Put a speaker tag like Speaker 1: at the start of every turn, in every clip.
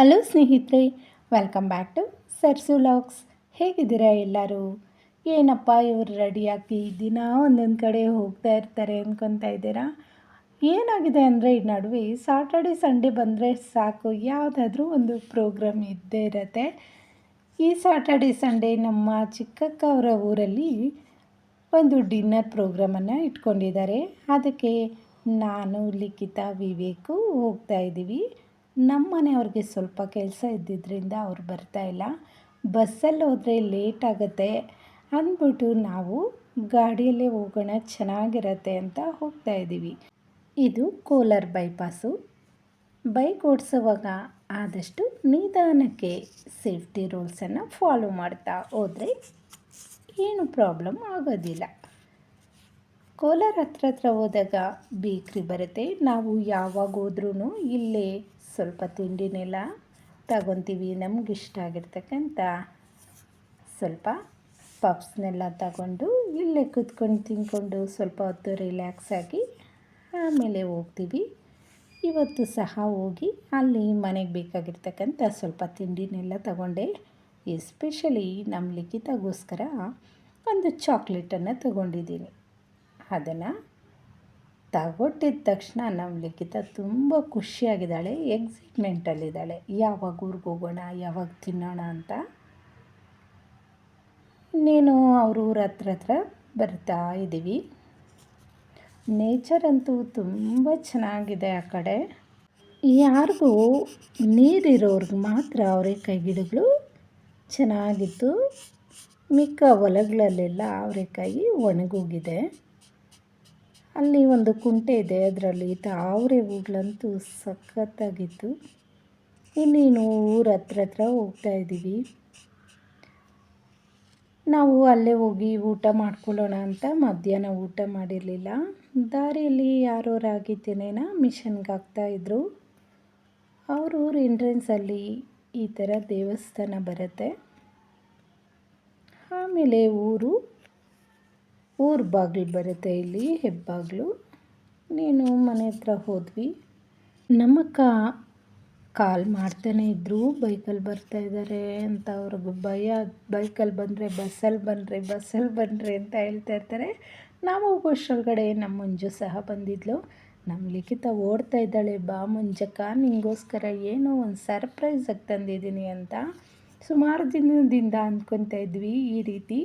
Speaker 1: Hello ಸ್ನೇಹಿತರೆ, welcome back to ಸರ್ಸು logs. ಹೇಗಿದ್ದೀರಾ ಎಲ್ಲರೂ? ಏನಪ್ಪ ಇವರು ರೆಡಿಯಾಗಿ ದಿನ ಒಂದೊಂದು ಕಡೆ ಹೋಗ್ತಾ ಇರ್ತಾರೆ ಅಂದ್ಕೊತಾ ಇದ್ದೀರಾ? ಏನಾಗಿದೆ ಅಂದರೆ ಈ ನಡುವೆ ಸಾಟರ್ಡೆ ಸಂಡೇ ಬಂದರೆ ಸಾಕು, ಯಾವುದಾದ್ರೂ ಒಂದು ಪ್ರೋಗ್ರಾಮ್ ಇದ್ದೇ ಇರುತ್ತೆ. ಈ ಸಾಟರ್ಡೆ ಸಂಡೇ ನಮ್ಮ ಚಿಕ್ಕಕ್ಕ ಅವರ ಊರಲ್ಲಿ ಒಂದು ಡಿನ್ನರ್ ಪ್ರೋಗ್ರಾಮನ್ನು ಇಟ್ಕೊಂಡಿದ್ದಾರೆ. ಅದಕ್ಕೆ ನಾನು, ಲಿಖಿತಾ, ವಿವೇಕು ಹೋಗ್ತಾ ಇದ್ದೀವಿ. ನಮ್ಮ ಮನೆಯವ್ರಿಗೆ ಸ್ವಲ್ಪ ಕೆಲಸ ಇದ್ದಿದ್ದರಿಂದ ಅವ್ರು ಬರ್ತಾಯಿಲ್ಲ. ಬಸ್ಸಲ್ಲಿ ಹೋದರೆ ಲೇಟ್ ಆಗುತ್ತೆ ಅಂದ್ಬಿಟ್ಟು ನಾವು ಗಾಡಿಯಲ್ಲೇ ಹೋಗೋಣ, ಚೆನ್ನಾಗಿರತ್ತೆ ಅಂತ ಹೋಗ್ತಾ ಇದ್ದೀವಿ. ಇದು ಕೋಲಾರ ಬೈಪಾಸು. ಬೈಕ್ ಓಡಿಸೋವಾಗ ಆದಷ್ಟು ನಿಧಾನಕ್ಕೆ ಸೇಫ್ಟಿ ರೂಲ್ಸನ್ನು ಫಾಲೋ ಮಾಡ್ತಾ ಹೋದರೆ ಏನು ಪ್ರಾಬ್ಲಮ್ ಆಗೋದಿಲ್ಲ. ಕೋಲಾರ ಹತ್ರ ಹೋದಾಗ ಬೇಕ್ರಿ ಬರುತ್ತೆ. ನಾವು ಯಾವಾಗ ಹೋದ್ರೂ ಇಲ್ಲೇ ಸ್ವಲ್ಪ ತಿಂಡಿನೆಲ್ಲ ತಗೊತೀವಿ. ನಮಗಿಷ್ಟ ಆಗಿರ್ತಕ್ಕಂಥ ಸ್ವಲ್ಪ ಪಪ್ಸ್ನೆಲ್ಲ ತಗೊಂಡು ಇಲ್ಲೇ ಕೂತ್ಕೊಂಡು ತಿಂದ್ಕೊಂಡು ಸ್ವಲ್ಪ ಹೊತ್ತು ರಿಲ್ಯಾಕ್ಸ್ ಆಗಿ ಆಮೇಲೆ ಹೋಗ್ತೀವಿ. ಇವತ್ತು ಸಹ ಹೋಗಿ ಅಲ್ಲಿ ಮನೆಗೆ ಬೇಕಾಗಿರ್ತಕ್ಕಂಥ ಸ್ವಲ್ಪ ತಿಂಡಿನೆಲ್ಲ ತಗೊಂಡೆ. ಎಸ್ಪೆಷಲಿ ನಮ್ಮ ಲಿಖಿತಾಗೋಸ್ಕರ ಒಂದು ಚಾಕ್ಲೇಟನ್ನು ತಗೊಂಡಿದ್ದೀನಿ. ಅದನ್ನು ತಗೊಟ್ಟಿದ ತಕ್ಷಣ ನಮ್ಮ ಲಿಖಿತ ತುಂಬ ಖುಷಿಯಾಗಿದ್ದಾಳೆ, ಎಕ್ಸೈಟ್ಮೆಂಟಲ್ಲಿದ್ದಾಳೆ. ಯಾವಾಗ ಊರಿಗೆ ಹೋಗೋಣ, ಯಾವಾಗ ತಿನ್ನೋಣ ಅಂತ. ಇನ್ನೇನು ಅವ್ರ ಊರ ಹತ್ರ ಬರ್ತಾ ಇದ್ದೀವಿ. ನೇಚರ್ ಅಂತೂ ತುಂಬ ಚೆನ್ನಾಗಿದೆ ಆ ಕಡೆ. ಯಾರಿಗೂ ನೀರಿರೋರ್ಗೆ ಮಾತ್ರ ಅವರೆಕಾಯಿ ಗಿಡಗಳು ಚೆನ್ನಾಗಿತ್ತು. ಮಿಕ್ಕ ಹೊಲಗಳಲ್ಲೆಲ್ಲ ಅವರೆಕಾಯಿ ಒಣಗೋಗಿದೆ. ಅಲ್ಲಿ ಒಂದು ಕುಂಟೆ ಇದೆ, ಅದರಲ್ಲಿ ತಾವರೆ ಹೂಗಳಂತೂ ಸಖತ್ತಾಗಿತ್ತು. ಇನ್ನೇನು ಊರ ಹತ್ರ ಹೋಗ್ತಾ ಇದ್ದೀವಿ. ನಾವು ಅಲ್ಲೇ ಹೋಗಿ ಊಟ ಮಾಡ್ಕೊಳ್ಳೋಣ ಅಂತ ಮಧ್ಯಾಹ್ನ ಊಟ ಮಾಡಿರಲಿಲ್ಲ. ದಾರಿಯಲ್ಲಿ ಯಾರೋ ರಾಗಿ ತೆನೆನ ಮಿಷನ್ಗೆ ಹಾಕ್ತಾಯಿದ್ರು. ಅವ್ರ ಊರ ಎಂಟ್ರೆನ್ಸಲ್ಲಿ ಈ ಥರ ದೇವಸ್ಥಾನ ಬರುತ್ತೆ. ಆಮೇಲೆ ಊರು ಬಾಗಿಲು ಬರುತ್ತೆ, ಇಲ್ಲಿ ಹೆಬ್ಬಾಗಿಲು. ನೀನು ಮನೆ ಹತ್ರ ಹೋದ್ವಿ. ನಮ್ಮಕ್ಕ ಕಾಲ್ ಮಾಡ್ತಾನೆ ಇದ್ದರು, ಬೈಕಲ್ಲಿ ಬರ್ತಾಯಿದ್ದಾರೆ ಅಂತ. ಅವ್ರಿಗೆ ಭಯ, ಬೈಕಲ್ಲಿ ಬಂದರೆ ಬಸ್ಸಲ್ಲಿ ಬನ್ನಿರಿ ಅಂತ ಹೇಳ್ತಾ ಇರ್ತಾರೆ. ನಾವು ಹೋಗೋಷ್ಟರೊಳಗಡೆ ನಮ್ಮ ಮಂಜು ಸಹ ಬಂದಿದ್ಲು. ನಮ್ಮ ಲಿಖಿತ ಓಡ್ತಾ ಇದ್ದಾಳೆ, ಬಾ ಮಂಜಕ್ಕ, ನಿಂಗೋಸ್ಕರ ಏನೋ ಒಂದು ಸರ್ಪ್ರೈಸಾಗಿ ತಂದಿದ್ದೀನಿ ಅಂತ. ಸುಮಾರು ದಿನದಿಂದ ಅಂದ್ಕೊತಾ ಇದ್ವಿ ಈ ರೀತಿ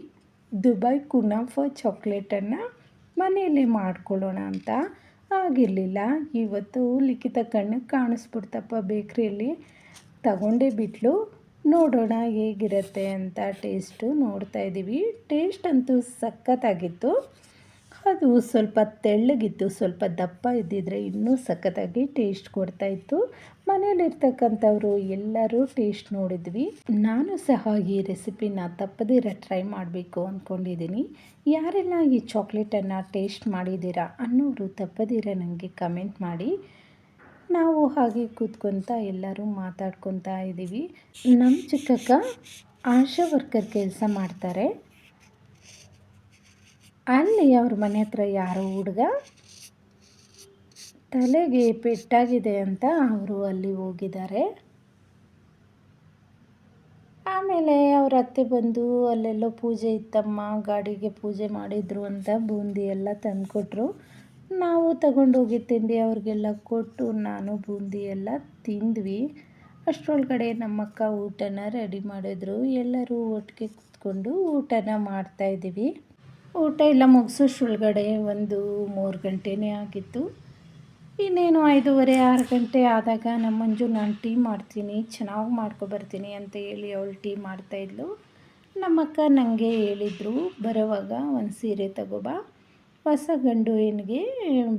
Speaker 1: ದುಬೈ ಕುನಾಫಾ ಚಾಕ್ಲೇಟನ್ನು ಮನೆಯಲ್ಲೇ ಮಾಡ್ಕೊಳ್ಳೋಣ ಅಂತ. ಆಗಿರಲಿಲ್ಲ. ಇವತ್ತು ಲಿಖಿತ ಕಣ್ಣಿಗೆ ಕಾಣಿಸ್ಬಿಡ್ತಪ್ಪ ಬೇಕ್ರಿಯಲ್ಲಿ, ತಗೊಂಡೇ ಬಿಟ್ಲು. ನೋಡೋಣ ಹೇಗಿರುತ್ತೆ ಅಂತ ಟೇಸ್ಟು ನೋಡ್ತಾ ಇದ್ದೀವಿ. ಟೇಸ್ಟ್ ಅಂತೂ ಸಖತ್ತಾಗಿತ್ತು. ಅದು ಸ್ವಲ್ಪ ತೆಳ್ಳಗಿತ್ತು, ಸ್ವಲ್ಪ ದಪ್ಪ ಇದ್ದಿದ್ರೆ ಇನ್ನೂ ಸಖತ್ತಾಗಿ ಟೇಸ್ಟ್ ಕೊಡ್ತಾಯಿತ್ತು. ಮನೇಲಿರ್ತಕ್ಕಂಥವ್ರು ಎಲ್ಲರೂ ಟೇಸ್ಟ್ ನೋಡಿದ್ವಿ. ನಾನು ಸಹ ಈ ರೆಸಿಪಿನ ತಪ್ಪದಿರ ಟ್ರೈ ಮಾಡಬೇಕು ಅಂದ್ಕೊಂಡಿದ್ದೀನಿ. ಯಾರೆಲ್ಲ ಈ ಚಾಕ್ಲೇಟನ್ನು ಟೇಸ್ಟ್ ಮಾಡಿದ್ದೀರಾ ಅನ್ನೋರು ತಪ್ಪದಿರ ನನಗೆ ಕಮೆಂಟ್ ಮಾಡಿ. ನಾವು ಹಾಗೆ ಕೂತ್ಕೊತಾ ಎಲ್ಲರೂ ಮಾತಾಡ್ಕೊತಾ ಇದ್ದೀವಿ. ನಮ್ಮ ಚಿಕ್ಕಕ್ಕ ಆಶಾ ವರ್ಕರ್ ಕೆಲಸ ಮಾಡ್ತಾರೆ. ಅಲ್ಲಿ ಅವ್ರ ಮನೆ ಹತ್ರ ಯಾರೋ ಹುಡುಗ ತಲೆಗೆ ಪೆಟ್ಟಾಗಿದೆ ಅಂತ ಅವರು ಅಲ್ಲಿ ಹೋಗಿದ್ದಾರೆ. ಆಮೇಲೆ ಅವ್ರ ಅತ್ತೆ ಬಂದು ಅಲ್ಲೆಲ್ಲೋ ಪೂಜೆ ಇತ್ತಮ್ಮ, ಗಾಡಿಗೆ ಪೂಜೆ ಮಾಡಿದರು ಅಂತ ಬೂಂದಿ ಎಲ್ಲ ತಂದುಕೊಟ್ರು. ನಾವು ತಗೊಂಡೋಗಿ ತಿಂಡಿ ಅವ್ರಿಗೆಲ್ಲ ಕೊಟ್ಟು ನಾನು ಬೂಂದಿ ಎಲ್ಲ ತಿಂದ್ವಿ. ಅಷ್ಟರೊಳಗಡೆ ನಮ್ಮಕ್ಕ ಊಟನ ರೆಡಿ ಮಾಡಿದ್ರು. ಎಲ್ಲರೂ ಒಟ್ಟಿಗೆ ಕೂತ್ಕೊಂಡು ಊಟನ ಮಾಡ್ತಾಯಿದ್ದೀವಿ. ಊಟ ಎಲ್ಲ ಮುಗಿಸೋಷ್ರೊಳಗಡೆ ಒಂದು 3 ಗಂಟೆನೇ ಆಗಿತ್ತು. ಇನ್ನೇನು 5:30 6 ಗಂಟೆ ಆದಾಗ ನಮ್ಮ ಮಂಜು, ನಾನು ಟೀ ಮಾಡ್ತೀನಿ, ಚೆನ್ನಾಗಿ ಮಾಡ್ಕೊಬರ್ತೀನಿ ಅಂತ ಹೇಳಿ ಅವಳು ಟೀ ಮಾಡ್ತಾಯಿದ್ಲು. ನಮ್ಮಕ್ಕ ನನಗೆ ಹೇಳಿದರು, ಬರೋವಾಗ ಒಂದು ಸೀರೆ ತಗೋಬಾ, ಹೊಸ ಗಂಡು ಹೆಣ್ಣಿಗೆ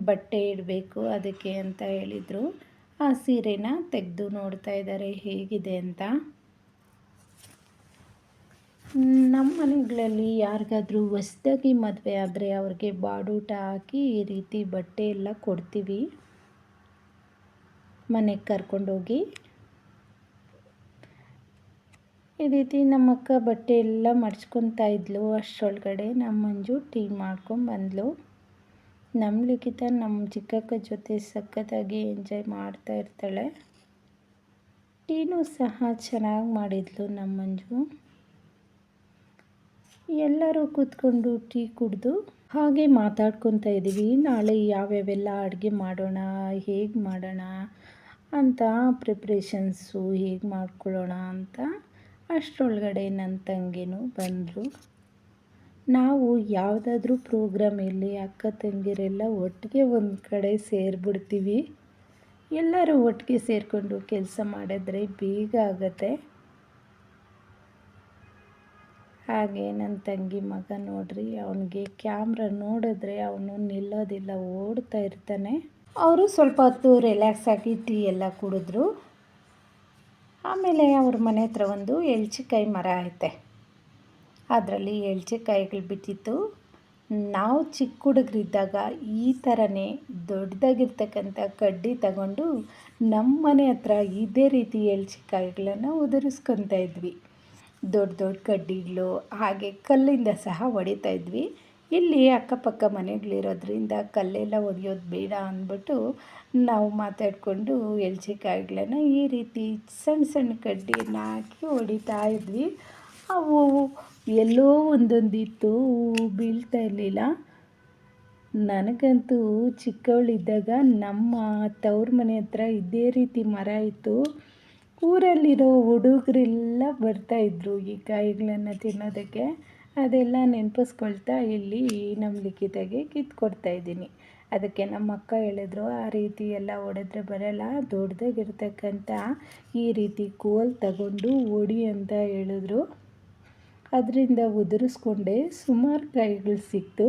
Speaker 1: ಬಟ್ಟೆ ಇಡಬೇಕು ಅದಕ್ಕೆ ಅಂತ ಹೇಳಿದರು. ಆ ಸೀರೆನ ತೆಗೆದು ನೋಡ್ತಾ ಇದ್ದಾರೆ ಹೇಗಿದೆ ಅಂತ. ನಮ್ಮ ಮನೆಗಳಲ್ಲಿ ಯಾರಿಗಾದ್ರೂ ಹೊಸ್ದಾಗಿ ಮದುವೆ ಆದರೆ ಅವ್ರಿಗೆ ಬಾಡೂಟ ಹಾಕಿ ಈ ರೀತಿ ಬಟ್ಟೆ ಎಲ್ಲ ಕೊಡ್ತೀವಿ. ಮನೆಗೆ ಕರ್ಕೊಂಡೋಗಿ ಈ ರೀತಿ ನಮ್ಮಕ್ಕ ಬಟ್ಟೆ ಎಲ್ಲ ಮಡ್ಚ್ಕೊತಾ ಇದ್ಲು. ಅಷ್ಟರೊಳಗಡೆ ನಮ್ಮ ಮಂಜು ಟೀ ಮಾಡ್ಕೊಂಬಂದ್ಲು. ನಮ್ಮ ಲಿಖಿತ ನಮ್ಮ ಚಿಕ್ಕಕ್ಕ ಜೊತೆ ಸಖತ್ತಾಗಿ ಎಂಜಾಯ್ ಮಾಡ್ತಾ ಇರ್ತಾಳೆ. ಟೀನೂ ಸಹ ಚೆನ್ನಾಗಿ ಮಾಡಿದ್ಲು ನಮ್ಮ ಮಂಜು. ಎಲ್ಲರೂ ಕೂತ್ಕೊಂಡು ಟೀ ಕುಡಿದು ಹಾಗೆ ಮಾತಾಡ್ಕೊತಾ ಇದ್ದೀವಿ. ನಾಳೆ ಯಾವ್ಯಾವೆಲ್ಲ ಅಡುಗೆ ಮಾಡೋಣ, ಹೇಗೆ ಮಾಡೋಣ ಅಂತ ಪ್ರಿಪ್ರೇಷನ್ಸು ಹೇಗೆ ಮಾಡ್ಕೊಳ್ಳೋಣ ಅಂತ. ಅಷ್ಟರೊಳಗಡೆ ನನ್ನ ತಂಗಿನೂ ಬಂದರು. ನಾವು ಯಾವುದಾದ್ರೂ ಪ್ರೋಗ್ರಾಮ್ ಇರಲಿ ಅಕ್ಕ ತಂಗಿರೆಲ್ಲ ಒಟ್ಟಿಗೆ ಒಂದು ಕಡೆ ಸೇರಿಬಿಡ್ತೀವಿ. ಎಲ್ಲರೂ ಒಟ್ಟಿಗೆ ಸೇರಿಕೊಂಡು ಕೆಲಸ ಮಾಡಿದ್ರೆ ಬೇಗ ಆಗುತ್ತೆ. ಹಾಗೆ ನನ್ನ ತಂಗಿ ಮಗ ನೋಡ್ರಿ, ಅವನಿಗೆ ಕ್ಯಾಮ್ರಾ ನೋಡಿದ್ರೆ ಅವನು ನಿಲ್ಲೋದಿಲ್ಲ, ಓಡ್ತಾ ಇರ್ತಾನೆ. ಅವರು ಸ್ವಲ್ಪ ಹೊತ್ತು ರಿಲ್ಯಾಕ್ಸ್ ಆಗಿ ಟೀ ಎಲ್ಲ ಕುಡಿದ್ರು. ಆಮೇಲೆ ಅವ್ರ ಮನೆ ಹತ್ರ ಒಂದು ಎಲ್ಚಿಕಾಯಿ ಮರ ಐತೆ. ಅದರಲ್ಲಿ ಎಲ್ಚಿಕಾಯಿಗಳು ಬಿಟ್ಟಿತ್ತು. ನಾವು ಚಿಕ್ಕ ಹುಡುಗರಿದ್ದಾಗ ಈ ಥರನೇ ದೊಡ್ಡದಾಗಿರ್ತಕ್ಕಂಥ ಕಡ್ಡಿ ತಗೊಂಡು ನಮ್ಮ ಮನೆ ಹತ್ರ ಇದೇ ರೀತಿ ಎಲ್ಚಿಕಾಯಿಗಳನ್ನು ಉದುರಿಸ್ಕೊತಾ ಇದ್ವಿ. ದೊಡ್ಡ ದೊಡ್ಡ ಕಡ್ಡಿಗಳು, ಹಾಗೆ ಕಲ್ಲಿಂದ ಸಹ ಹೊಡಿತಾ ಇದ್ವಿ. ಇಲ್ಲಿ ಅಕ್ಕಪಕ್ಕ ಮನೆಗಳಿರೋದ್ರಿಂದ ಕಲ್ಲೆಲ್ಲ ಹೊಡೆಯೋದು ಬೇಡ ಅಂದ್ಬಿಟ್ಟು ನಾವು ಮಾತಾಡಿಕೊಂಡು ಎಲ್ಚಿಕಾಯಿಗಳನ್ನು ಈ ರೀತಿ ಸಣ್ಣ ಸಣ್ಣ ಕಡ್ಡಿಯನ್ನು ಹಾಕಿ ಹೊಡಿತಾ ಇದ್ವಿ. ಅವು ಎಲ್ಲೋ ಒಂದೊಂದಿತ್ತು, ಬೀಳ್ತಾ ಇರಲಿಲ್ಲ. ನನಗಂತೂ ಚಿಕ್ಕವಳಿದ್ದಾಗ ನಮ್ಮ ತವ್ರ ಮನೆ ಹತ್ರ ಇದೇ ರೀತಿ ಮರ ಇತ್ತು. ಊರಲ್ಲಿರೋ ಹುಡುಗರೆಲ್ಲ ಬರ್ತಾಯಿದ್ರು ಈ ಕಾಯಿಗಳನ್ನು ತಿನ್ನೋದಕ್ಕೆ. ಅದೆಲ್ಲ ನೆನಪಿಸ್ಕೊಳ್ತಾ ಇಲ್ಲಿ ನಮ್ಮ ಲಿಖಿತಾಗೆ ಕಿತ್ಕೊಡ್ತಾಯಿದ್ದೀನಿ. ಅದಕ್ಕೆ ನಮ್ಮ ಅಕ್ಕ ಹೇಳಿದ್ರು, ಆ ರೀತಿ ಎಲ್ಲ ಹೊಡೆದ್ರೆ ಬರೋಲ್ಲ, ದೊಡ್ಡದಾಗಿರ್ತಕ್ಕಂಥ ಈ ರೀತಿ ಕೋಲ್ ತಗೊಂಡು ಹೊಡಿ ಅಂತ ಹೇಳಿದ್ರು. ಅದರಿಂದ ಉದುರಿಸ್ಕೊಂಡೆ ಸುಮಾರು ಕಾಯಿಗಳು ಸಿಕ್ತು.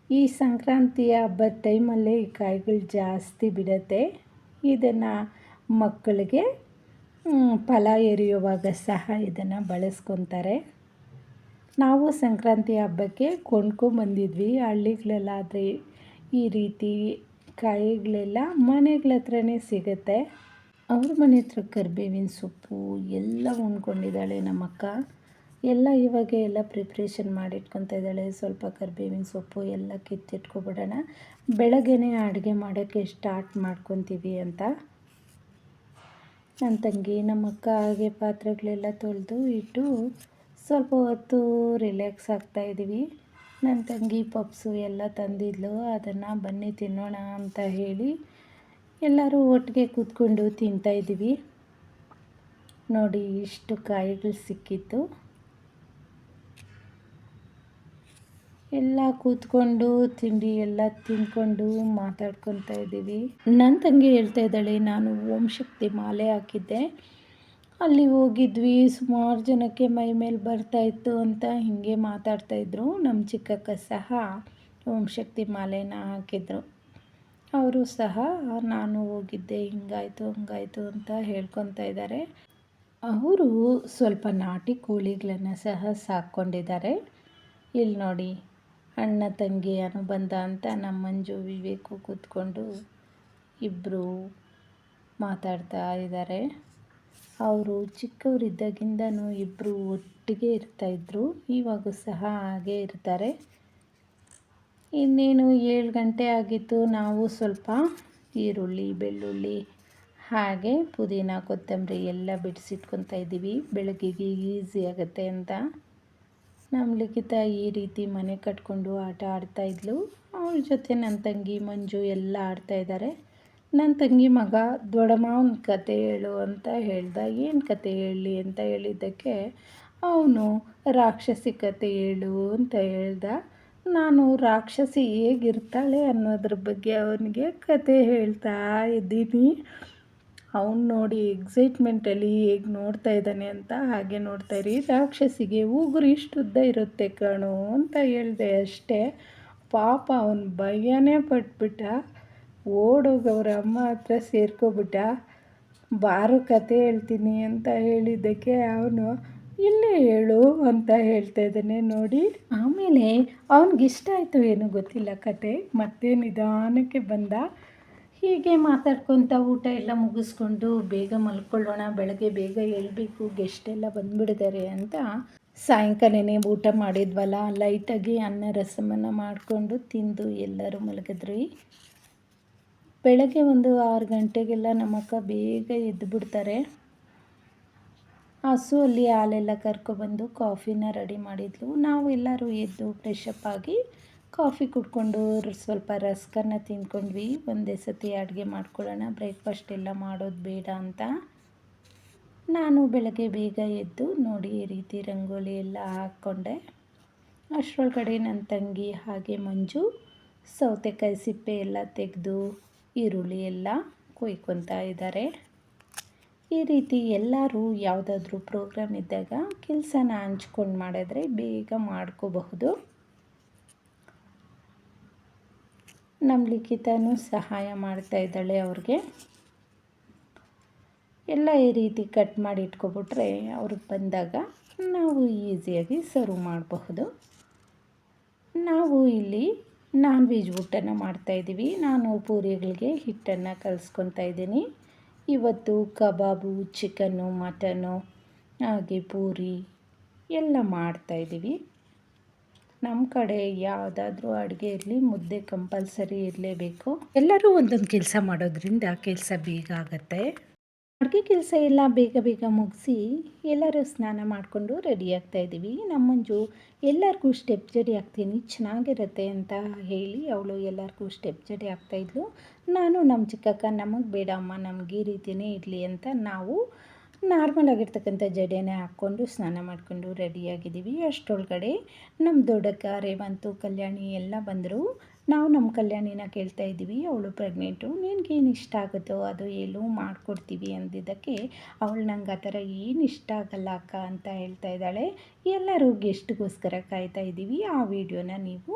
Speaker 1: ಈ ಸಂಕ್ರಾಂತಿಯ ಹಬ್ಬದ ಟೈಮಲ್ಲೇ ಈ ಕಾಯಿಗಳು ಜಾಸ್ತಿ ಬಿಡುತ್ತೆ. ಇದನ್ನು ಮಕ್ಕಳಿಗೆ ಫಲ ಎರೆಯುವಾಗ ಸಹ ಇದನ್ನು ಬಳಸ್ಕೊತಾರೆ. ನಾವು ಸಂಕ್ರಾಂತಿ ಹಬ್ಬಕ್ಕೆ ಕೊಂಡ್ಕೊಂಬಂದಿದ್ವಿ. ಹಳ್ಳಿಗಳಲ್ಲಾದರೆ ಈ ರೀತಿ ಕಾಯಿಗಳೆಲ್ಲ ಮನೆಗಳ ಹತ್ರನೇ ಸಿಗುತ್ತೆ. ಅವ್ರ ಮನೆ ಹತ್ರ ಕರಿಬೇವಿನ ಸೊಪ್ಪು ಎಲ್ಲ ಉಣ್ಕೊಂಡಿದ್ದಾಳೆ ನಮ್ಮಕ್ಕ. ಎಲ್ಲ ಇವಾಗ ಎಲ್ಲ ಪ್ರಿಪ್ರೇಷನ್ ಮಾಡಿಟ್ಕೊತಾ ಇದ್ದಾಳೆ. ಸ್ವಲ್ಪ ಕರಿಬೇವಿನ ಸೊಪ್ಪು ಎಲ್ಲ ಕಿತ್ತಿಟ್ಕೊಬಿಡೋಣ, ಬೆಳಗ್ಗೆನೇ ಅಡುಗೆ ಮಾಡೋಕ್ಕೆ ಸ್ಟಾರ್ಟ್ ಮಾಡ್ಕೊತೀವಿ ಅಂತ. ನನ್ನ ತಂಗಿ ನಮ್ಮಕ್ಕ ಹಾಗೆ ಪಾತ್ರೆಗಳೆಲ್ಲ ತೊಳೆದು ಇಟ್ಟು ಸ್ವಲ್ಪ ಹೊತ್ತು ರಿಲ್ಯಾಕ್ಸ್ ಆಗ್ತಾಯಿದ್ದೀವಿ. ನನ್ನ ತಂಗಿ ಪಪ್ಸು ಎಲ್ಲ ತಂದಿದ್ಲು, ಅದನ್ನು ಬನ್ನಿ ತಿನ್ನೋಣ ಅಂತ ಹೇಳಿ ಎಲ್ಲರೂ ಒಟ್ಟಿಗೆ ಕೂತ್ಕೊಂಡು ತಿಂತಾಯಿದ್ದೀವಿ. ನೋಡಿ ಇಷ್ಟು ಕಾಯಿಗಳು ಸಿಕ್ಕಿತ್ತು. ಎಲ್ಲ ಕೂತ್ಕೊಂಡು ತಿಂಡಿ ಎಲ್ಲ ತಿಂದ್ಕೊಂಡು ಮಾತಾಡ್ಕೊತಾ ಇದ್ದೀವಿ. ನನ್ನ ತಂಗಿ ಹೇಳ್ತಾ ಇದ್ದಾಳೆ, ನಾನು ಓಂ ಶಕ್ತಿ ಮಾಲೆ ಹಾಕಿದ್ದೆ, ಅಲ್ಲಿ ಹೋಗಿದ್ವಿ, ಸುಮಾರು ಜನಕ್ಕೆ ಮೈ ಮೇಲೆ ಬರ್ತಾಯಿತ್ತು ಅಂತ ಹೀಗೆ ಮಾತಾಡ್ತಾಯಿದ್ರು. ನಮ್ಮ ಚಿಕ್ಕಕ್ಕ ಸಹ ಓಂ ಶಕ್ತಿ ಮಾಲೆನ ಹಾಕಿದ್ರು. ಅವರು ಸಹ ನಾನು ಹೋಗಿದ್ದೆ, ಹಿಂಗಾಯಿತು ಹಂಗಾಯಿತು ಅಂತ ಹೇಳ್ಕೊತಾ ಇದ್ದಾರೆ. ಅವರು ಸ್ವಲ್ಪ ನಾಟಿ ಕೋಳಿಗಳನ್ನು ಸಹ ಸಾಕ್ಕೊಂಡಿದ್ದಾರೆ. ಇಲ್ಲಿ ನೋಡಿ, ಅಣ್ಣ ತಂಗಿ ಅನುಬಂಧ ಅಂತ ನಮ್ಮ ಮಂಜು ವಿವೇಕು ಕೂತ್ಕೊಂಡು ಇಬ್ಬರು ಮಾತಾಡ್ತಾ ಇದ್ದಾರೆ. ಅವರು ಚಿಕ್ಕವರಿದ್ದಾಗಿಂದನೂ ಇಬ್ಬರು ಒಟ್ಟಿಗೆ ಇರ್ತಾಯಿದ್ರು, ಇವಾಗೂ ಸಹ ಹಾಗೇ ಇರ್ತಾರೆ. ಇನ್ನೇನು 7 ಗಂಟೆ ಆಗಿತ್ತು. ನಾವು ಸ್ವಲ್ಪ ಈರುಳ್ಳಿ, ಬೆಳ್ಳುಳ್ಳಿ, ಹಾಗೆ ಪುದೀನ, ಕೊತ್ತಂಬರಿ ಎಲ್ಲ ಬಿಡಿಸಿಟ್ಕೊತಾ ಇದ್ದೀವಿ, ಬೆಳಗ್ಗೆಗೆ ಈಸಿ ಆಗುತ್ತೆ ಅಂತ. ನಮ್ಮ ಲಿಖಿತ ಈ ರೀತಿ ಮನೆ ಕಟ್ಕೊಂಡು ಆಟ ಆಡ್ತಾಯಿದ್ಲು. ಅವಳ ಜೊತೆ ನನ್ನ ತಂಗಿ ಮಂಜು ಎಲ್ಲ ಆಡ್ತಾಯಿದ್ದಾರೆ. ನನ್ನ ತಂಗಿ ಮಗ ದೊಡ್ಡಮ್ಮ ಒಂದು ಕತೆ ಹೇಳು ಅಂತ ಹೇಳ್ದ. ಏನು ಕತೆ ಹೇಳಲಿ ಅಂತ ಹೇಳಿದ್ದಕ್ಕೆ ಅವನು ರಾಕ್ಷಸಿ ಕತೆ ಹೇಳು ಅಂತ ಹೇಳ್ದ. ನಾನು ರಾಕ್ಷಸಿ ಹೇಗಿರ್ತಾಳೆ ಅನ್ನೋದ್ರ ಬಗ್ಗೆ ಅವನಿಗೆ ಕತೆ ಹೇಳ್ತಾ ಇದ್ದೀನಿ. ಅವನು ನೋಡಿ ಎಕ್ಸೈಟ್ಮೆಂಟಲ್ಲಿ ಹೇಗೆ ನೋಡ್ತಾ ಇದ್ದಾನೆ ಅಂತ ಹಾಗೆ ನೋಡ್ತಾಯಿರಿ. ರಾಕ್ಷಸಿಗೆ ಉಗುರು ಇಷ್ಟು ಉದ್ದ ಇರುತ್ತೆ ಕಣೋ ಅಂತ ಹೇಳಿದೆ ಅಷ್ಟೇ. ಪಾಪ ಅವನು ಭಯನೇ ಪಟ್ಬಿಟ್ಟ, ಓಡೋಗಿ ಅವ್ರ ಅಮ್ಮ ಹತ್ರ ಸೇರ್ಕೊಬಿಟ್ಟ. ಬಾರು ಕತೆ ಹೇಳ್ತೀನಿ ಅಂತ ಹೇಳಿದ್ದಕ್ಕೆ ಅವನು ಇಲ್ಲೇ ಹೇಳು ಅಂತ ಹೇಳ್ತಾ ಇದ್ದಾನೆ ನೋಡಿ. ಆಮೇಲೆ ಅವನಿಗಿಷ್ಟ ಆಯಿತು ಏನೋ ಗೊತ್ತಿಲ್ಲ ಕತೆ, ಮತ್ತೆ ನಿಧಾನಕ್ಕೆ ಬಂದ. ಹೀಗೆ ಮಾತಾಡ್ಕೊತ ಊಟ ಎಲ್ಲ ಮುಗಿಸ್ಕೊಂಡು ಬೇಗ ಮಲ್ಕೊಳ್ಳೋಣ, ಬೆಳಗ್ಗೆ ಬೇಗ ಏಳಬೇಕು, ಗೆಸ್ಟ್ ಎಲ್ಲ ಬಂದುಬಿಡ್ತಾರೆ ಅಂತ ಸಾಯಂಕಾಲನೇ ಊಟ ಮಾಡಿದ್ವಲ್ಲ, ಲೈಟಾಗಿ ಅನ್ನ ರಸಮನ್ನು ಮಾಡಿಕೊಂಡು ತಿಂದು ಎಲ್ಲರೂ ಮಲಗಿದ್ರಿ. ಬೆಳಗ್ಗೆ ಒಂದು 6 ಗಂಟೆಗೆಲ್ಲ ನಮ್ಮಕ್ಕ ಬೇಗ ಎದ್ದು ಬಿಡ್ತಾರೆ. ಹಸುವಲ್ಲಿ ಹಾಲೆಲ್ಲ ಕರ್ಕೊಬಂದು ಕಾಫಿನ ರೆಡಿ ಮಾಡಿದ್ಲು. ನಾವು ಎಲ್ಲರೂ ಎದ್ದು ಫ್ರೆಶಪ್ ಆಗಿ ಕಾಫಿ ಕುಡ್ಕೊಂಡು ಸ್ವಲ್ಪ ರಸ್ಕನ್ನು ತಿಂದ್ಕೊಂಡ್ವಿ. ಒಂದೇ ಸತಿ ಅಡುಗೆ ಮಾಡ್ಕೊಳ್ಳೋಣ, ಬ್ರೇಕ್ಫಾಸ್ಟ್ ಎಲ್ಲ ಮಾಡೋದು ಬೇಡ ಅಂತ. ನಾನು ಬೆಳಗ್ಗೆ ಬೇಗ ಎದ್ದು ನೋಡಿ ಈ ರೀತಿ ರಂಗೋಲಿ ಎಲ್ಲ ಹಾಕ್ಕೊಂಡೆ. ಅಷ್ಟರೊಳಗಡೆ ನನ್ನ ತಂಗಿ ಹಾಗೆ ಮಂಜು ಸೌತೆಕಾಯಿ ಸಿಪ್ಪೆ ಎಲ್ಲ ತೆಗೆದು ಈರುಳ್ಳಿ ಎಲ್ಲ ಕೊಯ್ಕೊತಾ ಇದ್ದಾರೆ. ಈ ರೀತಿ ಎಲ್ಲರೂ ಯಾವುದಾದ್ರೂ ಪ್ರೋಗ್ರಾಮ್ ಇದ್ದಾಗ ಕೆಲಸನ ಹಂಚ್ಕೊಂಡು ಮಾಡಿದ್ರೆ ಬೇಗ ಮಾಡ್ಕೋಬಹುದು. ನಮ್ಮ ಲಿಖಿತನೂ ಸಹಾಯ ಮಾಡ್ತಾ ಇದ್ದಾಳೆ ಅವ್ರಿಗೆ. ಎಲ್ಲ ಈ ರೀತಿ ಕಟ್ ಮಾಡಿ ಇಟ್ಕೊಬಿಟ್ರೆ ಅವ್ರಿಗೆ ಬಂದಾಗ ನಾವು ಈಸಿಯಾಗಿ ಸರ್ವ್ ಮಾಡಬಹುದು. ನಾವು ಇಲ್ಲಿ ನಾನ್ ವೆಜ್ ಊಟನ ಮಾಡ್ತಾಯಿದ್ದೀವಿ. ನಾನು ಪೂರಿಗಳಿಗೆ ಹಿಟ್ಟನ್ನು ಕಲಿಸ್ಕೊತಾ ಇದ್ದೀನಿ. ಇವತ್ತು ಕಬಾಬು, ಚಿಕನ್ನು, ಮಟನ್ನು ಹಾಗೆ ಪೂರಿ ಎಲ್ಲ ಮಾಡ್ತಾಯಿದ್ದೀವಿ. ನಮ್ಮ ಕಡೆ ಯಾವುದಾದ್ರೂ ಅಡುಗೆ ಇರಲಿ ಮುದ್ದೆ ಕಂಪಲ್ಸರಿ ಇರಲೇಬೇಕು. ಎಲ್ಲರೂ ಒಂದೊಂದು ಕೆಲಸ ಮಾಡೋದ್ರಿಂದ ಕೆಲಸ ಬೇಗ ಆಗುತ್ತೆ. ಅಡುಗೆ ಕೆಲಸ ಎಲ್ಲ ಬೇಗ ಬೇಗ ಮುಗಿಸಿ ಎಲ್ಲರೂ ಸ್ನಾನ ಮಾಡಿಕೊಂಡು ರೆಡಿ ಆಗ್ತಾಯಿದ್ದೀವಿ. ನಮ್ಮ ಮಂಜು ಎಲ್ಲರಿಗೂ ಸ್ಟೆಪ್ ಜಡೆ ಹಾಕ್ತೀನಿ ಚೆನ್ನಾಗಿರುತ್ತೆ ಅಂತ ಹೇಳಿ ಅವಳು ಎಲ್ಲರಿಗೂ ಸ್ಟೆಪ್ ಜಡೆ ಹಾಕ್ತಾಯಿದ್ಲು. ನಾನು ನಮ್ಮ ಚಿಕ್ಕಕ್ಕ ನಮಗೆ ಬೇಡ ಅಮ್ಮ, ನಮಗೆ ಈ ರೀತಿಯೇ ಇರಲಿ ಅಂತ ನಾವು ನಾರ್ಮಲ್ ಆಗಿರ್ತಕ್ಕಂಥ ಜಡೆನೇ ಹಾಕ್ಕೊಂಡು ಸ್ನಾನ ಮಾಡಿಕೊಂಡು ರೆಡಿಯಾಗಿದ್ದೀವಿ. ಅಷ್ಟರೊಳಗಡೆ ನಮ್ಮ ದೊಡ್ಡಕ್ಕ, ರೇವಂತು, ಕಲ್ಯಾಣಿ ಎಲ್ಲ ಬಂದರು. ನಾವು ನಮ್ಮ ಕಲ್ಯಾಣಿನ ಕೇಳ್ತಾ ಇದ್ದೀವಿ, ಅವಳು ಪ್ರೆಗ್ನೆಂಟು, ನಿನಗೇನು ಇಷ್ಟ ಆಗುತ್ತೋ ಅದು ಹೇಳು ಮಾಡಿಕೊಡ್ತೀವಿ ಅಂದಿದ್ದಕ್ಕೆ ಅವಳು ನಂಗೆ ಆ ಥರ ಏನು ಇಷ್ಟ ಆಗಲ್ಲ ಅಕ್ಕ ಅಂತ ಹೇಳ್ತಾ ಇದ್ದಾಳೆ. ಎಲ್ಲರೂ ಗೆಸ್ಟ್ಗೋಸ್ಕರ ಕಾಯ್ತಾ ಇದ್ದೀವಿ. ಆ ವಿಡಿಯೋನ ನೀವು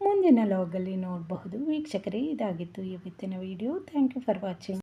Speaker 1: ಮುಂದಿನ ಲಾಗಲ್ಲಿ ನೋಡಬಹುದು. ವೀಕ್ಷಕರೇ, ಇದಾಗಿತ್ತು ಇವತ್ತಿನ video. Thank you for watching.